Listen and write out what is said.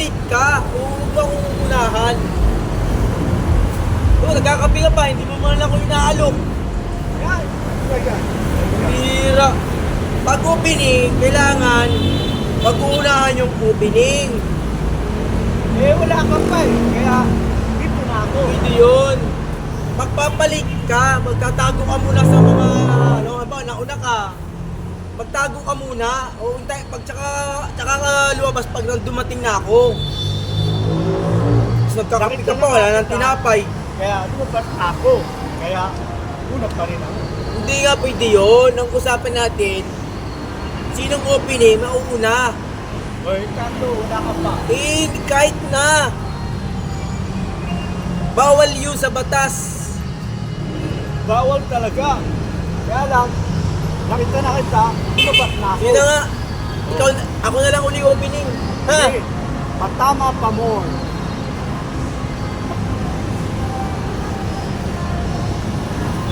magpapalit ka. Huwag mo akong unahan. Oo, nagkakape ka pa, hindi mo man lang ako inaalok. Yan. Ano yan? Bira. Pag opening, kailangan pag-uunahan yung opening. Eh, wala ka pa eh. Kaya, dito na ako. Hindi yun. Magpapalit ka, magtatago ka muna sa mga, ano ba, nauna ka. Magtago ka muna, o hintay, pag tsaka ka lumabas pag dumating na ako. Tapos nagkakape ka pa, wala nang tinapay. Kaya, lumabas ako. Kaya, una pa rin ako. Hindi nga pwede yun. Ang usapan natin, sinong opening, mauuna. Oy, kanto, wala ka pa. Eh, kahit na. Bawal yun sa batas. Bawal talaga. Kaya lang, nakita na kita, lumabas na ako. Yun na nga. Ikaw, ako na lang uli opening. Ha? Hindi. Patama pa mo.